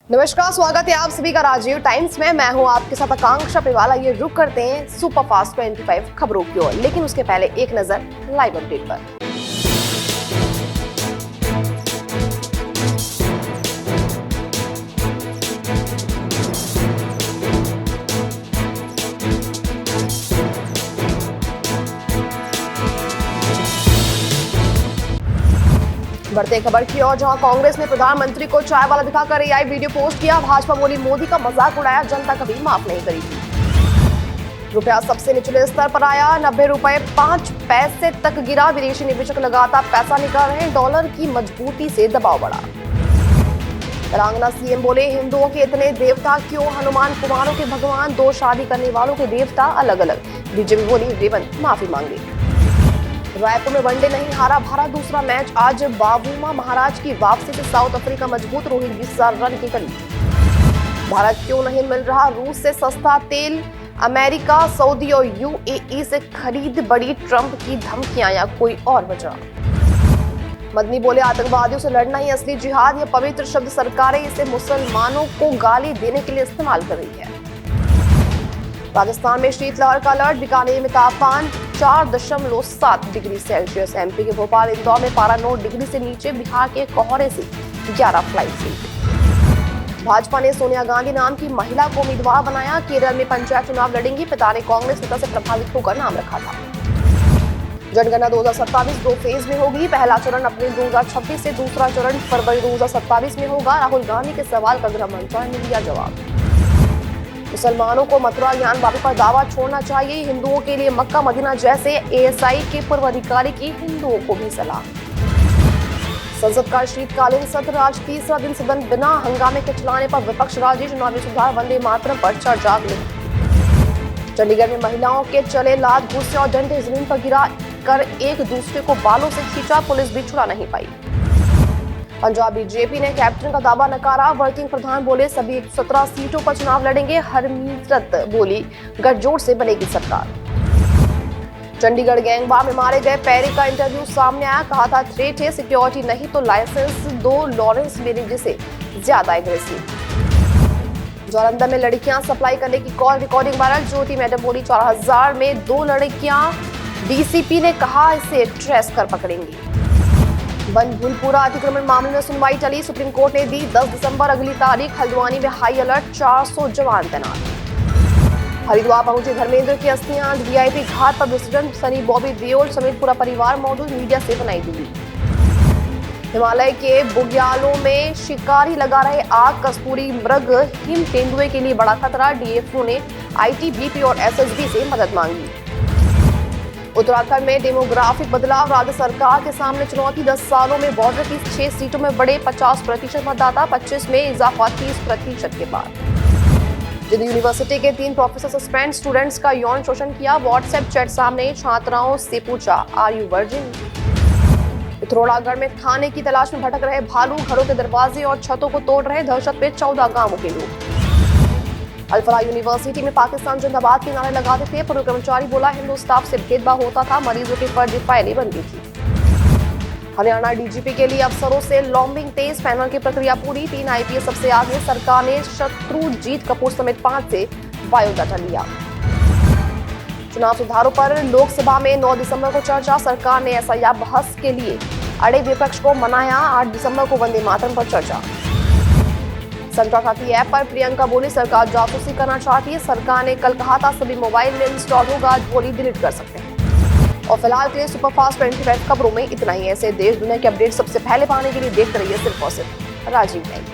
नमस्कार, स्वागत है आप सभी का राजीव टाइम्स में। मैं हूं आपके साथ आकांक्षा पेवाला। ये रुक करते हैं सुपरफास्ट 25 खबरों की ओर, लेकिन उसके पहले एक नजर लाइव अपडेट पर। बढ़ते खबर की ओर, जहां कांग्रेस ने प्रधानमंत्री को चाय वाला दिखाकर एआई वीडियो पोस्ट किया। भाजपा बोली मोदी का मजाक उड़ाया, जनता कभी माफ नहीं करेगी। रुपया सबसे निचले स्तर पर आया, 90 रुपए 5 पैसे तक गिरा। विदेशी निवेशक लगातार पैसा निकाल रहे हैं, डॉलर की मजबूती से दबाव बढ़ा। तेलंगाना सीएम बोले हिंदुओं के इतने देवता क्यों, हनुमान कुमारों के भगवान, दो शादी करने वालों के देवता अलग अलग। बीजेपी बोली रेवंत माफी मांगी। रायपुर में वनडे नहीं हारा भारत, दूसरा मैच आज। बाबूमा महाराज की वापसी से साउथ अफ्रीका मजबूत, रोहित 20,000 रन के करीब। भारत क्यों नहीं मिल रहा रूस से सस्ता तेल, अमेरिका, सऊदी और यूएई से खरीद बड़ी, ट्रंप की धमकियां या कोई और वजह। मदनी बोले आतंकवादियों से लड़ना ही असली जिहाद। यह पवित्र शब्द सरकारें इसे मुसलमानों को गाली देने के लिए इस्तेमाल कर रही है। राजस्थान में शीतलहर का अलर्ट, बीकानेर में तापमान 4.7 डिग्री सेल्सियस। एमपी के भोपाल इंदौर में पारा 9 डिग्री से नीचे, बिहार के कोहरे से 11 फ्लाइट से। भाजपा ने सोनिया गांधी नाम की महिला को उम्मीदवार बनाया। केरल में पंचायत चुनाव लड़ेंगी, पिता ने कांग्रेस नेता से प्रभावित होकर नाम रखा था। जनगणना 2027 दो फेज में होगी। पहला चरण अप्रैल 2026 से, दूसरा चरण फरवरी 2027 में होगा। राहुल गांधी के सवाल का गृह मंत्रालय ने दिया जवाब। मुसलमानों को मथुरा ज्ञान बापू पर दावा छोड़ना चाहिए, हिंदुओं के लिए मक्का मदीना जैसे। एएसआई के पूर्व अधिकारी की हिंदुओं को भी सलाह। संसद का शीतकालीन सत्र आज तीसरा दिन सदन बिना हंगामे के चलाने पर विपक्ष राजी। चुनावी सुधार, वंदे मातरम पर चर्चा। चंडीगढ़ में महिलाओं के चले लात घूंसे और डंडे जमीन पर गिरा कर एक दूसरे को बालों से खींचा, पुलिस भी छुड़ा नहीं पाई। पंजाब बीजेपी ने कैप्टन का दावा नकारा। वर्किंग प्रधान बोले सभी 117 सीटों पर चुनाव लड़ेंगे। हरमीत बोली गठजोड़ से बनेगी सरकार। चंडीगढ़ गैंगवार में मारे गए पैरी का इंटरव्यू सामने आया, कहा था थ्रेट है, सिक्योरिटी नहीं तो लाइसेंस दो। लॉरेंस मेरे से ज्यादा एग्रेसिव। जालंधर में लड़कियां सप्लाई करने की कॉल रिकॉर्डिंग वायरल। ज्योति मैडम बोली 4000 में 2 लड़कियां, डीसीपी ने कहा इसे ट्रेस कर पकड़ेंगी। बनभूलपुरा अतिक्रमण मामले में सुनवाई टली, सुप्रीम कोर्ट ने दी 10 दिसंबर अगली तारीख। हल्द्वानी में हाई अलर्ट, 400 जवान तैनात। हरिद्वार पहुंचे धर्मेंद्र की अस्थियां, वीआईपी घाट पर विसर्जन। सनी बॉबी देओल समेत पूरा परिवार मौजूद, मीडिया से बनाई दूरी। हिमालय के बुग्यालों में शिकारी लगा रहे आग, कस्तूरी मृग हिम तेंदुए के लिए बड़ा खतरा। डीएफओ ने आईटीबीपी और एसएसबी से मदद मांगी। उत्तराखंड में डेमोग्राफिक बदलाव, राज्य सरकार के सामने चुनौती। 10 सालों में बॉर्डर की 6 सीटों में बढ़े 50% मतदाता, 25 में इजाफा 30% के बाद। जिंद यूनिवर्सिटी के 3 प्रोफेसर सस्पेंड, स्टूडेंट्स का यौन शोषण किया। व्हाट्सएप चैट सामने, छात्राओं से पूछा आर यू वर्जिन। पिथौरागढ़ में खाने की तलाश में भटक रहे भालू, घरों के दरवाजे और छतों को तोड़ रहे, दहशत में 14 गांवों के लोग। अल्फला यूनिवर्सिटी में पाकिस्तान जिंदाबाद के नारे लगाते थे, पूर्व कर्मचारी बोला हिंदू स्टाफ से भेदभाव होता था, मरीजों की फर्जी फाइलें बन गई थी। हरियाणा डीजीपी के लिए अफसरों से लॉबिंग तेज, पैनल की प्रक्रिया पूरी। 3 आईपीएस सबसे आगे, सरकार ने शत्रुजीत कपूर समेत 5 से बायोडाटा लिया। चुनाव सुधारों पर लोकसभा में 9 दिसंबर को चर्चा, सरकार ने एसआईआर बहस के लिए अड़े विपक्ष को मनाया। 8 दिसंबर को वंदे मातरम पर चर्चा। संतरा साथी ऐप पर प्रियंका बोली सरकार जासूसी करना चाहती है। सरकार ने कल कहा था सभी मोबाइल में इंस्टॉल होगा, आज बोली डिलीट कर सकते हैं। और फिलहाल के लिए सुपरफास्ट 25 खबरों में इतना ही। ऐसे देश दुनिया के अपडेट सबसे पहले पाने के लिए देखते रहिए सिर्फ और सिर्फ राजीव टाइम्स।